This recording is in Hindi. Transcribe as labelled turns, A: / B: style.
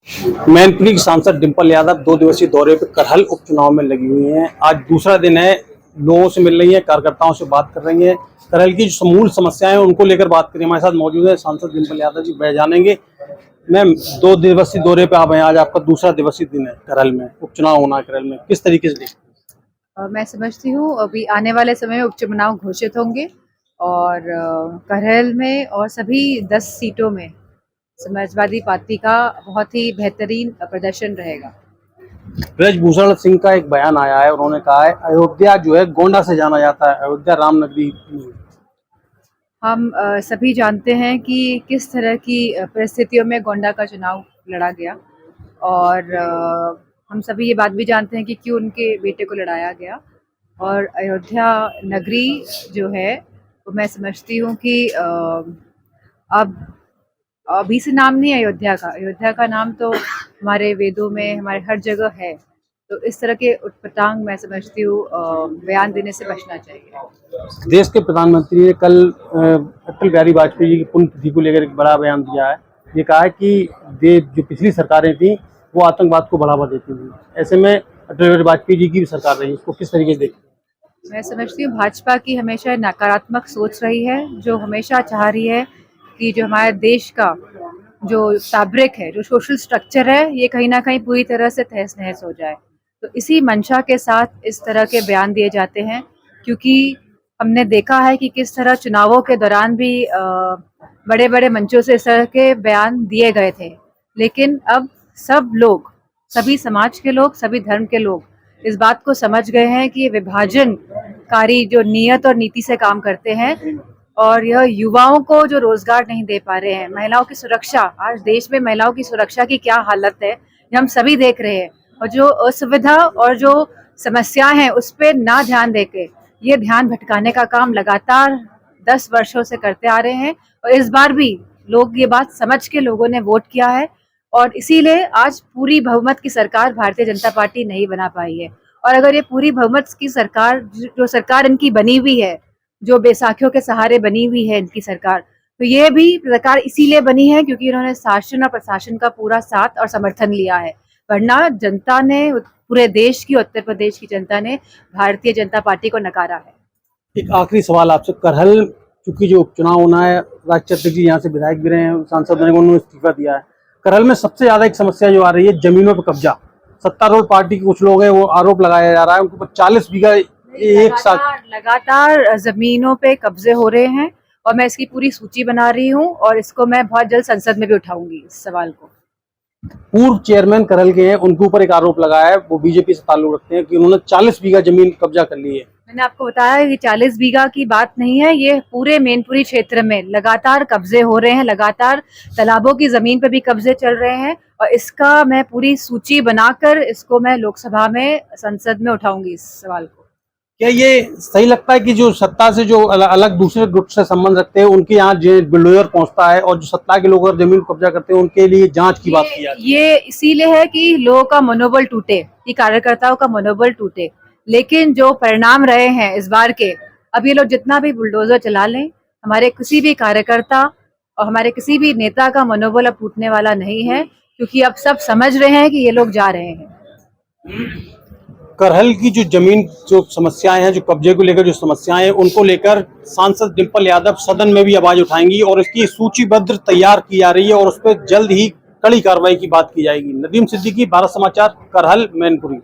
A: मैनपुरी की सांसद डिंपल यादव 2 दिवसीय दौरे पर करहल उपचुनाव में लगी हुई हैं। आज दूसरा दिन है, लोगों से मिल रही हैं, कार्यकर्ताओं से बात कर रही हैं। करहल की जो मूल समस्याएं हैं उनको लेकर बात करें। हमारे साथ मौजूद है सांसद डिंपल यादव जी, बह जानेंगे। मैम, 2 दिवसीय दौरे पे आप हैं, आज आपका दूसरा दिवसीय दिन है करहल में, उपचुनाव होना है करहल में, किस तरीके से देखते हैं?
B: मैं समझती हूँ अभी आने वाले समय में उपचुनाव घोषित होंगे और करहल में और सभी 10 सीटों में समाजवादी पार्टी का बहुत ही बेहतरीन प्रदर्शन रहेगा।
A: ब्रजभूषण सिंह का एक बयान आया है, उन्होंने कहा है अयोध्या जो है गोंडा से जाना जाता है, अयोध्या रामनगरी।
B: हम सभी जानते हैं कि किस तरह की परिस्थितियों में गोंडा का चुनाव लड़ा गया और हम सभी ये बात भी जानते हैं कि क्यों उनके बेटे को लड़ाया गया। और अयोध्या नगरी जो है वो मैं समझती हूँ कि अब अभी से नाम नहीं अयोध्या का नाम तो हमारे वेदों में, हमारे हर जगह है। तो इस तरह के उटपटांग मैं समझती हूँ बयान देने से बचना चाहिए।
A: देश के प्रधानमंत्री ने कल अटल बिहारी वाजपेयी जी की पुण्यतिथि को लेकर एक बड़ा बयान दिया है। ये कहा है कि जो पिछली सरकारें थी वो आतंकवाद को बढ़ावा देती थी, ऐसे में अटल बिहारी वाजपेयी जी की भी सरकार रही, इसको किस तरीके से देखते हैं?
B: मैं समझती हूँ भाजपा की हमेशा नकारात्मक सोच रही है, जो हमेशा चाह रही है कि जो हमारे देश का जो फैब्रिक है, जो सोशल स्ट्रक्चर है, ये कहीं ना कहीं पूरी तरह से तहस नहस हो जाए। तो इसी मंशा के साथ इस तरह के बयान दिए जाते हैं, क्योंकि हमने देखा है कि किस तरह चुनावों के दौरान भी बड़े बड़े मंचों से इस तरह के बयान दिए गए थे। लेकिन अब सब लोग, सभी समाज के लोग, सभी धर्म के लोग इस बात को समझ गए हैं कि ये विभाजनकारी जो नियत और नीति से काम करते हैं और यह युवाओं को जो रोजगार नहीं दे पा रहे हैं, महिलाओं की सुरक्षा, आज देश में महिलाओं की सुरक्षा की क्या हालत है ये हम सभी देख रहे हैं। और जो असुविधा और जो समस्याएं हैं उस पर ना ध्यान देके ये ध्यान भटकाने का काम लगातार 10 वर्षों से करते आ रहे हैं। और इस बार भी लोग ये बात समझ के लोगों ने वोट किया है और इसीलिए आज पूरी बहुमत की सरकार भारतीय जनता पार्टी नहीं बना पाई है। और अगर ये पूरी बहुमत की सरकार, जो सरकार इनकी बनी हुई है, जो बैसाखियों के सहारे बनी हुई है इनकी सरकार, तो ये भी सरकार इसीलिए बनी है क्योंकि इन्होंने शासन और प्रशासन का पूरा साथ और समर्थन लिया है। वरना जनता ने, पूरे देश की, उत्तर प्रदेश की जनता ने भारतीय जनता पार्टी को नकारा है।
A: एक आखिरी सवाल आपसे, करहल चूंकि जो उपचुनाव होना है, राज चतुर्वेदी जी यहाँ से विधायक भी रहे हैं, सांसद ने उन्होंने इस्तीफा दिया है। करहल में सबसे ज्यादा एक समस्या जो आ रही है जमीनों पर कब्जा। सत्तारूढ़ पार्टी के कुछ लोग हैं, वो आरोप लगाया जा रहा है उनके ऊपर 40 बीघा एक साथ
B: लगातार जमीनों पे कब्जे हो रहे हैं और मैं इसकी पूरी सूची बना रही हूँ और इसको मैं बहुत जल्द संसद में भी उठाऊंगी इस सवाल को।
A: पूर्व चेयरमैन करहल के हैं, उनके ऊपर एक आरोप लगाया है, वो बीजेपी से ताल्लुक रखते हैं कि उन्होंने 40 बीघा जमीन कब्जा कर ली है।
B: मैंने आपको बताया कि 40 बीघा की बात नहीं है, ये पूरे मैनपुरी क्षेत्र में लगातार कब्जे हो रहे हैं, लगातार तालाबों की जमीन पर भी कब्जे चल रहे हैं और इसका मैं पूरी सूची बनाकर इसको मैं लोकसभा में, संसद में उठाऊंगी इस सवाल को।
A: क्या ये सही लगता है कि जो सत्ता से जो अलग दूसरे ग्रुप से संबंध रखते हैं उनके यहाँ बुलडोजर पहुंचता है और जो सत्ता के लोग जमीन को कब्जा करते हैं उनके लिए जांच की बात की जाती है?
B: ये इसीलिए है कि लोगों का मनोबल टूटे, कि कार्यकर्ताओं का मनोबल टूटे। लेकिन जो परिणाम रहे हैं इस बार के, अब ये लोग जितना भी बुलडोजर चला लें, हमारे किसी भी कार्यकर्ता और हमारे किसी भी नेता का मनोबल अब टूटने वाला नहीं है, क्योंकि अब सब समझ रहे हैं कि ये लोग जा रहे हैं।
A: करहल की जो जमीन जो समस्याएं हैं, जो कब्जे को लेकर जो समस्याएं हैं, उनको लेकर सांसद डिंपल यादव सदन में भी आवाज उठाएंगी और इसकी सूचीबद्ध तैयार की जा रही है और उस पर जल्द ही कड़ी कार्रवाई की बात की जाएगी। नदीम सिद्दीकी, भारत समाचार, करहल, मैनपुरी।